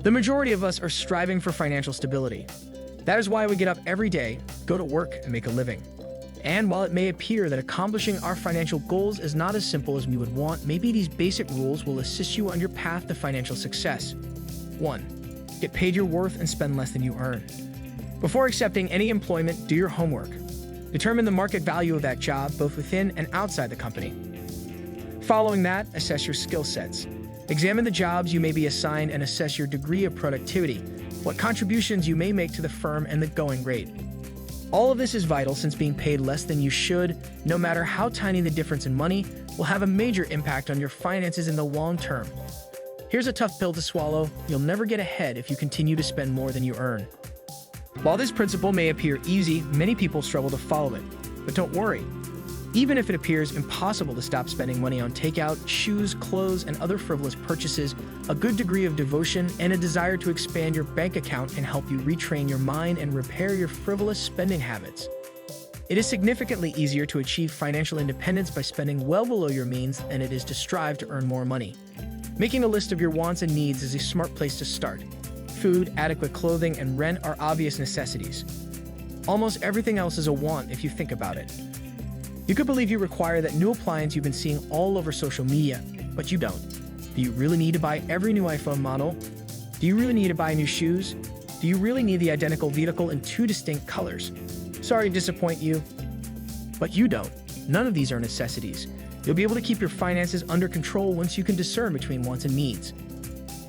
The majority of us are striving for financial stability. That is why we get up every day, go to work, and make a living. And while it may appear that accomplishing our financial goals is not as simple as we would want, maybe these basic rules will assist you on your path to financial success. 1. Get paid your worth and spend less than you earn. Before accepting any employment, do your homework. Determine the market value of that job, both within and outside the company. Following that, assess your skill sets. Examine the jobs you may be assigned and assess your degree of productivity, what contributions you may make to the firm, and the going rate. All of this is vital since being paid less than you should, no matter how tiny the difference in money, will have a major impact on your finances in the long term. Here's a tough pill to swallow: you'll never get ahead if you continue to spend more than you earn. While this principle may appear easy, many people struggle to follow it. But don't worry. Even if it appears impossible to stop spending money on takeout, shoes, clothes, and other frivolous purchases, a good degree of devotion and a desire to expand your bank account can help you retrain your mind and repair your frivolous spending habits. It is significantly easier to achieve financial independence by spending well below your means than it is to strive to earn more money. Making a list of your wants and needs is a smart place to start. Food, adequate clothing, and rent are obvious necessities. Almost everything else is a want if you think about it. You could believe you require that new appliance you've been seeing all over social media, but you don't. Do you really need to buy every new iPhone model? Do you really need to buy new shoes? Do you really need the identical vehicle in 2 distinct colors? Sorry to disappoint you, but you don't. None of these are necessities. You'll be able to keep your finances under control once you can discern between wants and needs.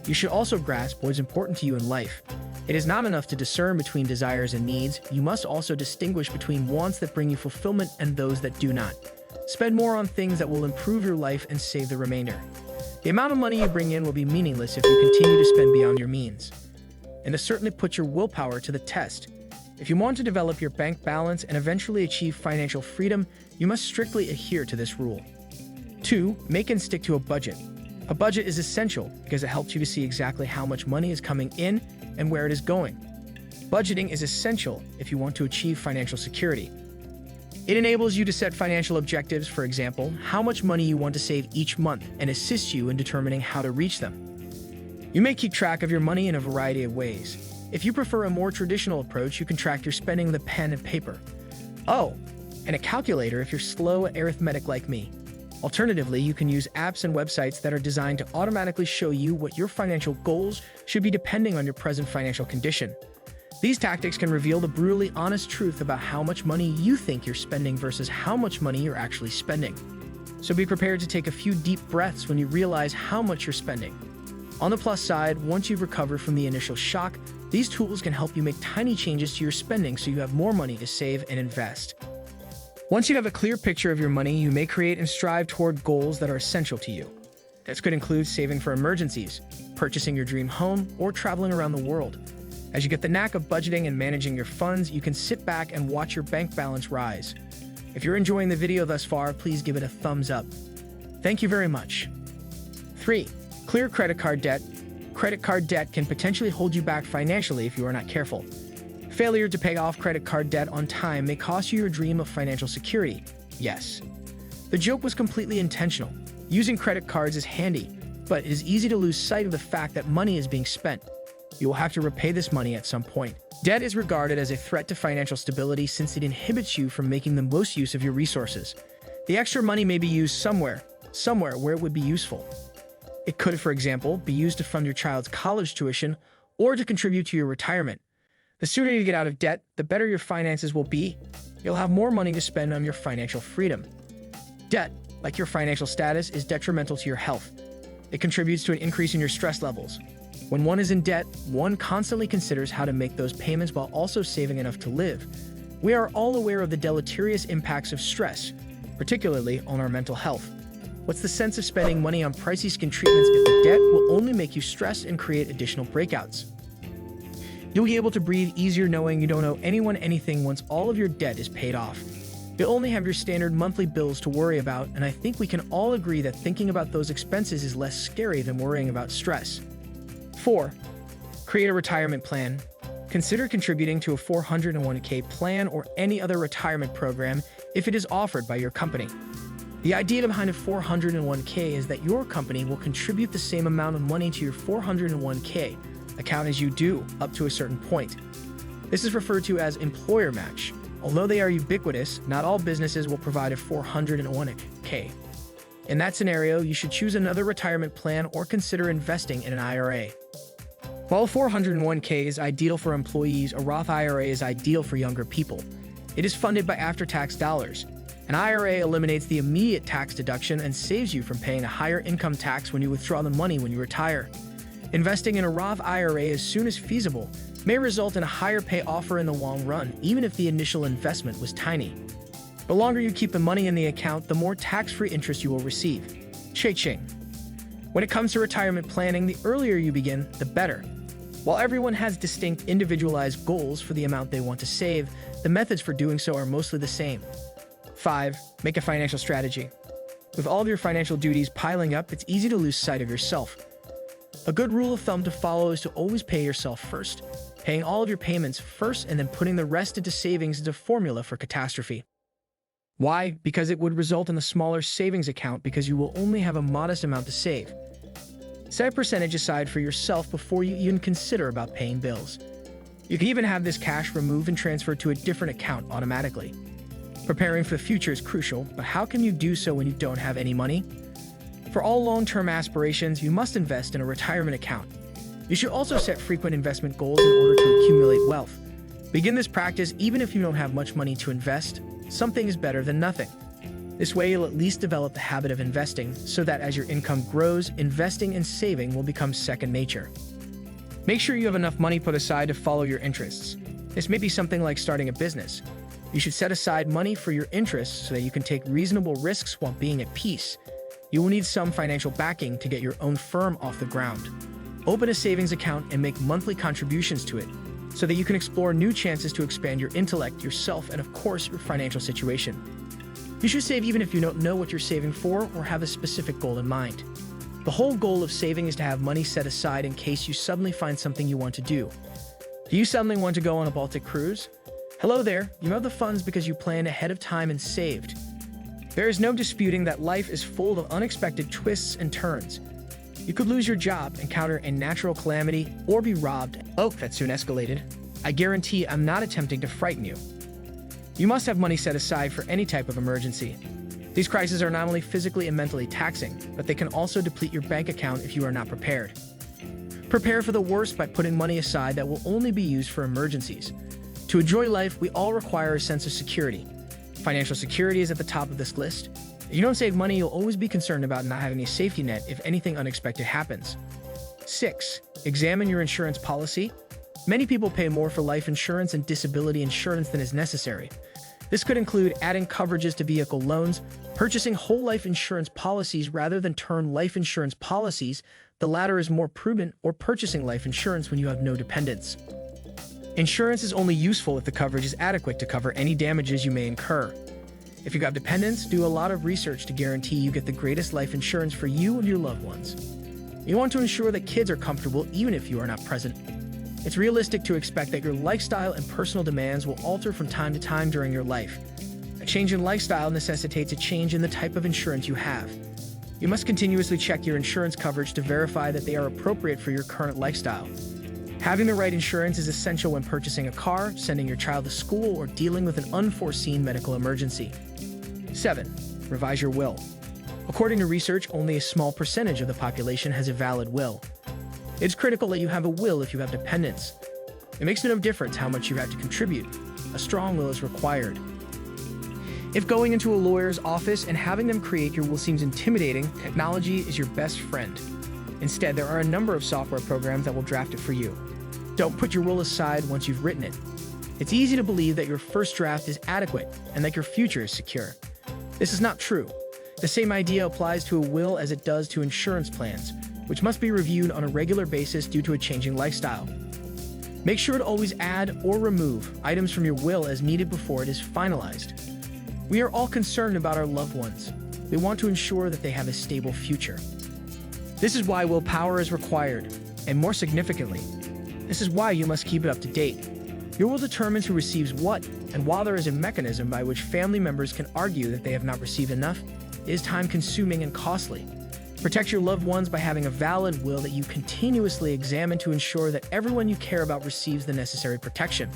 You should also grasp what is important to you in life. It is not enough to discern between desires and needs. You must also distinguish between wants that bring you fulfillment and those that do not. Spend more on things that will improve your life and save the remainder. The amount of money you bring in will be meaningless if you continue to spend beyond your means. And to certainly put your willpower to the test. If you want to develop your bank balance and eventually achieve financial freedom, you must strictly adhere to this rule. 2. Make and stick to a budget. A budget is essential because it helps you to see exactly how much money is coming in and where it is going. Budgeting is essential if you want to achieve financial security. It enables you to set financial objectives, for example, how much money you want to save each month, and assists you in determining how to reach them. You may keep track of your money in a variety of ways. If you prefer a more traditional approach, you can track your spending with a pen and paper. Oh, and a calculator if you're slow at arithmetic like me. Alternatively, you can use apps and websites that are designed to automatically show you what your financial goals should be depending on your present financial condition. These tactics can reveal the brutally honest truth about how much money you think you're spending versus how much money you're actually spending. So be prepared to take a few deep breaths when you realize how much you're spending. On the plus side, once you've recovered from the initial shock, these tools can help you make tiny changes to your spending so you have more money to save and invest. Once you have a clear picture of your money, you may create and strive toward goals that are essential to you. This could include saving for emergencies, purchasing your dream home, or traveling around the world. As you get the knack of budgeting and managing your funds, you can sit back and watch your bank balance rise. If you're enjoying the video thus far, please give it a thumbs up. Thank you very much. 3. Clear credit card debt. Credit card debt can potentially hold you back financially if you are not careful. Failure to pay off credit card debt on time may cost you your dream of financial security. Yes. The joke was completely intentional. Using credit cards is handy, but it is easy to lose sight of the fact that money is being spent. You will have to repay this money at some point. Debt is regarded as a threat to financial stability since it inhibits you from making the most use of your resources. The extra money may be used somewhere where it would be useful. It could, for example, be used to fund your child's college tuition or to contribute to your retirement. The sooner you get out of debt, the better your finances will be. You'll have more money to spend on your financial freedom. Debt, like your financial status, is detrimental to your health. It contributes to an increase in your stress levels. When one is in debt, one constantly considers how to make those payments while also saving enough to live. We are all aware of the deleterious impacts of stress, particularly on our mental health. What's the sense of spending money on pricey skin treatments if the debt will only make you stressed and create additional breakouts? You'll be able to breathe easier knowing you don't owe anyone anything once all of your debt is paid off. You'll only have your standard monthly bills to worry about, and I think we can all agree that thinking about those expenses is less scary than worrying about stress. 4. Create a retirement plan. Consider contributing to a 401k plan or any other retirement program if it is offered by your company. The idea behind a 401k is that your company will contribute the same amount of money to your 401k, account as you do, up to a certain point. This is referred to as employer match. Although they are ubiquitous, not all businesses will provide a 401k. In that scenario, you should choose another retirement plan or consider investing in an IRA. While a 401k is ideal for employees, a Roth IRA is ideal for younger people. It is funded by after-tax dollars. An IRA eliminates the immediate tax deduction and saves you from paying a higher income tax when you withdraw the money when you retire. Investing in a Roth IRA as soon as feasible may result in a higher pay offer in the long run, even if the initial investment was tiny. The longer you keep the money in the account, the more tax-free interest you will receive. Cha-ching. When it comes to retirement planning, the earlier you begin, the better. While everyone has distinct individualized goals for the amount they want to save, the methods for doing so are mostly the same. 5. Make a financial strategy. With all of your financial duties piling up, it's easy to lose sight of yourself. A good rule of thumb to follow is to always pay yourself first. Paying all of your payments first and then putting the rest into savings is a formula for catastrophe. Why? Because it would result in a smaller savings account because you will only have a modest amount to save. Set a percentage aside for yourself before you even consider about paying bills. You can even have this cash removed and transferred to a different account automatically. Preparing for the future is crucial, but how can you do so when you don't have any money? For all long-term aspirations, you must invest in a retirement account. You should also set frequent investment goals in order to accumulate wealth. Begin this practice even if you don't have much money to invest. Something is better than nothing. This way, you'll at least develop the habit of investing so that as your income grows, investing and saving will become second nature. Make sure you have enough money put aside to follow your interests. This may be something like starting a business. You should set aside money for your interests so that you can take reasonable risks while being at peace. You will need some financial backing to get your own firm off the ground. Open a savings account and make monthly contributions to it so that you can explore new chances to expand your intellect, yourself, and of course, your financial situation. You should save even if you don't know what you're saving for or have a specific goal in mind. The whole goal of saving is to have money set aside in case you suddenly find something you want to do. Do you suddenly want to go on a Baltic cruise? Hello there, you have the funds because you planned ahead of time and saved. There is no disputing that life is full of unexpected twists and turns. You could lose your job, encounter a natural calamity, or be robbed. Oh, that soon escalated. I guarantee I'm not attempting to frighten you. You must have money set aside for any type of emergency. These crises are not only physically and mentally taxing, but they can also deplete your bank account if you are not prepared. Prepare for the worst by putting money aside that will only be used for emergencies. To enjoy life, we all require a sense of security. Financial security is at the top of this list. If you don't save money, you'll always be concerned about not having a safety net if anything unexpected happens. 6. Examine your insurance policy. Many people pay more for life insurance and disability insurance than is necessary. This could include adding coverages to vehicle loans, purchasing whole life insurance policies rather than term life insurance policies. The latter is more prudent, or purchasing life insurance when you have no dependents. Insurance is only useful if the coverage is adequate to cover any damages you may incur. If you have dependents, do a lot of research to guarantee you get the greatest life insurance for you and your loved ones. You want to ensure that kids are comfortable even if you are not present. It's realistic to expect that your lifestyle and personal demands will alter from time to time during your life. A change in lifestyle necessitates a change in the type of insurance you have. You must continuously check your insurance coverage to verify that they are appropriate for your current lifestyle. Having the right insurance is essential when purchasing a car, sending your child to school, or dealing with an unforeseen medical emergency. 7. Revise your will. According to research, only a small percentage of the population has a valid will. It's critical that you have a will if you have dependents. It makes no difference how much you have to contribute. A strong will is required. If going into a lawyer's office and having them create your will seems intimidating, technology is your best friend. Instead, there are a number of software programs that will draft it for you. Don't put your will aside once you've written it. It's easy to believe that your first draft is adequate and that your future is secure. This is not true. The same idea applies to a will as it does to insurance plans, which must be reviewed on a regular basis due to a changing lifestyle. Make sure to always add or remove items from your will as needed before it is finalized. We are all concerned about our loved ones. We want to ensure that they have a stable future. This is why willpower is required, and more significantly, this is why you must keep it up to date. Your will determines who receives what, and while there is a mechanism by which family members can argue that they have not received enough, it is time-consuming and costly. Protect your loved ones by having a valid will that you continuously examine to ensure that everyone you care about receives the necessary protection.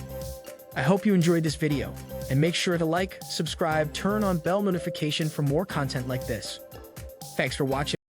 I hope you enjoyed this video, and make sure to like, subscribe, turn on bell notification for more content like this. Thanks for watching.